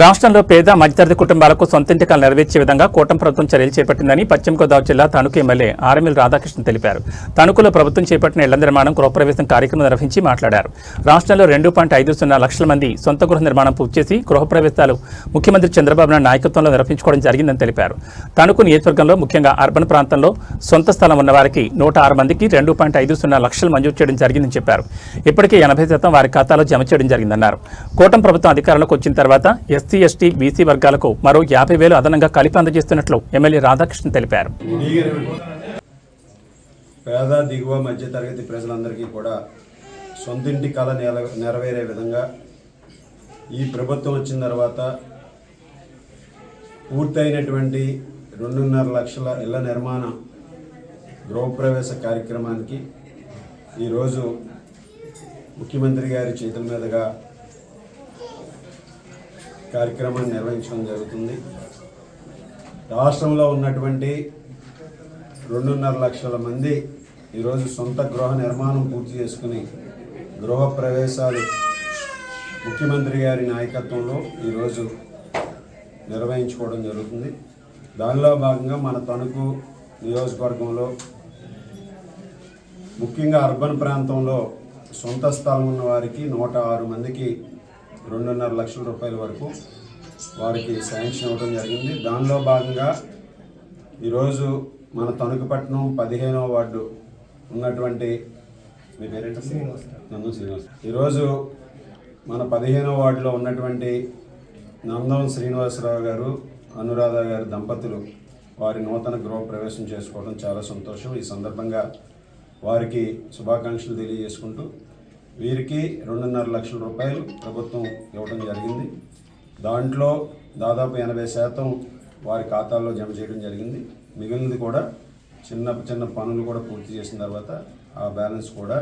రాష్ట్రంలో పేద మధ్యతరగతి కుటుంబాలకు సొంతింటి కల నెరవేర్చే విధంగా కూటమి ప్రభుత్వం చర్యలు చేపట్టిందని పశ్చిమ గోదావరి జిల్లా తణుకు ఎమ్మెల్యే ఆర్ఎంఎల్ రాధాకృష్ణ తెలిపారు. తణుకులో ప్రభుత్వం చేపట్టిన ఇళ్ల నిర్మాణం గృహప్రవేశం కార్యక్రమం నిర్వహించి మాట్లాడారు. రాష్ట్రంలో 2.50 లక్షల మంది సొంత గృహ నిర్మాణం పూర్తి చేసి గృహప్రవేశాలు ముఖ్యమంత్రి చంద్రబాబు నాయుడు నాయకత్వంలో నిర్వహించుకోవడం జరిగిందని తెలిపారు. తణుకు నియోజకవర్గంలో ముఖ్యంగా అర్బన్ ప్రాంతంలో సొంత స్థలం ఉన్న వారికి 106 మందికి 2.50 లక్షలు మంజూరు చేయడం జరిగిందని చెప్పారు. ఇప్పటికే 80% వారి ఖాతాలో జమ చేయడం జరిగిందన్నారు. కూటమి ప్రభుత్వం అధికారంలోకి వచ్చిన తర్వాత ఎస్సీ, ఎస్టీ, బీసీ వర్గాలకు మరో 50,000 అదనంగా కలిపి అందజేస్తున్నట్లు ఎమ్మెల్యే రాధాకృష్ణ తెలిపారు. పేద దిగువ మధ్య తరగతి ప్రజలందరికీ కూడా సొంతింటి కళ నెరవేరే విధంగా ఈ ప్రభుత్వం వచ్చిన తర్వాత పూర్తయినటువంటి 2.5 లక్షల ఇళ్ల నిర్మాణ గృహప్రవేశ కార్యక్రమానికి ఈరోజు ముఖ్యమంత్రి గారి చేతుల మీదుగా కార్యక్రమాన్ని నిర్వహించడం జరుగుతుంది. రాష్ట్రంలో ఉన్నటువంటి 2.5 లక్షల మంది ఈరోజు సొంత గృహ నిర్మాణం పూర్తి చేసుకుని గృహ ప్రవేశాలు ముఖ్యమంత్రి గారి నాయకత్వంలో ఈరోజు నిర్వహించుకోవడం జరుగుతుంది. దానిలో భాగంగా మన తణుకు నియోజకవర్గంలో ముఖ్యంగా అర్బన్ ప్రాంతంలో సొంత స్థలం ఉన్న వారికి 106 మందికి 2.5 లక్షల రూపాయల వరకు వారికి శాంక్షన్ ఇవ్వడం జరిగింది. దానిలో భాగంగా ఈరోజు మన తణుకుపట్నం 15వ వార్డు ఉన్నటువంటి మీ పేరేంటి? నందం శ్రీనివాస్. ఈరోజు మన 15వ వార్డులో ఉన్నటువంటి నందం శ్రీనివాసరావు గారు, అనురాధ గారు దంపతులు వారి నూతన గృహప్రవేశం చేసుకోవడం చాలా సంతోషం. ఈ సందర్భంగా వారికి శుభాకాంక్షలు తెలియజేసుకుంటూ వీరికి 2.5 లక్షల రూపాయలు ప్రభుత్వం ఇవ్వడం జరిగింది. దాంట్లో దాదాపు 80% వారి ఖాతాల్లో జమ చేయడం జరిగింది. మిగిలినది కూడా చిన్న పనులు కూడా పూర్తి చేసిన తర్వాత ఆ బ్యాలెన్స్ కూడా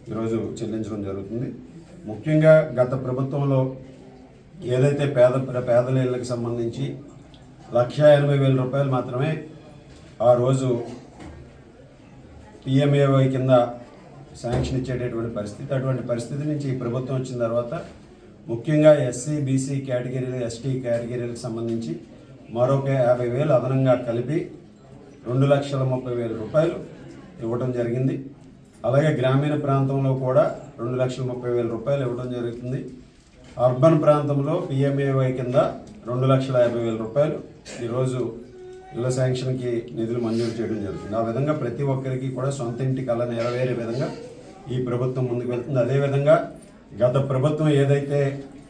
ఈరోజు చెల్లించడం జరుగుతుంది. ముఖ్యంగా గత ప్రభుత్వంలో ఏదైతే పేదల ఇళ్ళకి సంబంధించి 1,80,000 రూపాయలు మాత్రమే ఆ రోజు పిఎంఏవై కింద శాంక్షన్ ఇచ్చేటటువంటి పరిస్థితి. అటువంటి పరిస్థితి నుంచి ఈ ప్రభుత్వం వచ్చిన తర్వాత ముఖ్యంగా ఎస్సీ, బీసీ కేటగిరీలు, ఎస్టీ కేటగిరీలకు సంబంధించి మరొక 50,000 అదనంగా కలిపి 2,30,000 రూపాయలు ఇవ్వడం జరిగింది. అలాగే గ్రామీణ ప్రాంతంలో కూడా 2,30,000 రూపాయలు ఇవ్వడం జరుగుతుంది. అర్బన్ ప్రాంతంలో పిఎంఏవై కింద 2,50,000 రూపాయలు ఈరోజు ఇళ్ల శాంక్షన్కి నిధులు మంజూరు చేయడం జరుగుతుంది. ఆ విధంగా ప్రతి ఒక్కరికి కూడా సొంత ఇంటి కళ నెరవేరే విధంగా ఈ ప్రభుత్వం ముందుకు వెళ్తుంది. అదేవిధంగా గత ప్రభుత్వం ఏదైతే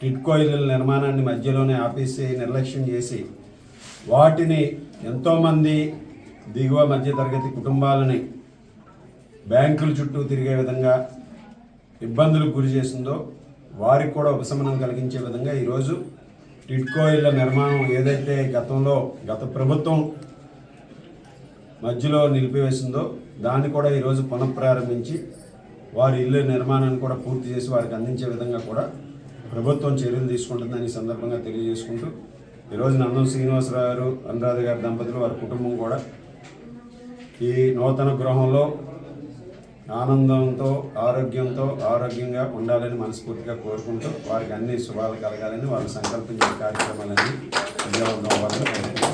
టిడ్కో ఇళ్ళ నిర్మాణాన్ని మధ్యలోనే ఆపేసి నిర్లక్ష్యం చేసి వాటిని ఎంతోమంది దిగువ మధ్యతరగతి కుటుంబాలని బ్యాంకుల చుట్టూ తిరిగే విధంగా ఇబ్బందులకు గురి చేసిందో వారికి కూడా ఉపశమనం కలిగించే విధంగా ఈరోజు టిడ్కో ఇళ్ళ నిర్మాణం ఏదైతే గత ప్రభుత్వం మధ్యలో నిలిపివేసిందో దాన్ని కూడా ఈరోజు పునఃప్రారంభించి వారి ఇళ్ళ నిర్మాణాన్ని కూడా పూర్తి చేసి వారికి అందించే విధంగా కూడా ప్రభుత్వం చర్యలు తీసుకుంటుందని ఈ సందర్భంగా తెలియజేసుకుంటూ ఈరోజు నందం శ్రీనివాసరావు గారు, అనురాధ గారి దంపతులు వారి కుటుంబం కూడా ఈ నూతన గృహంలో ఆనందంతో ఆరోగ్యంగా ఉండాలని మనస్ఫూర్తిగా కోరుకుంటూ వారికి అన్ని శుభాలు కలగాలని వాళ్ళు సంకల్పించిన కార్యక్రమాలన్నీ విజయవంతం అవ్వాలని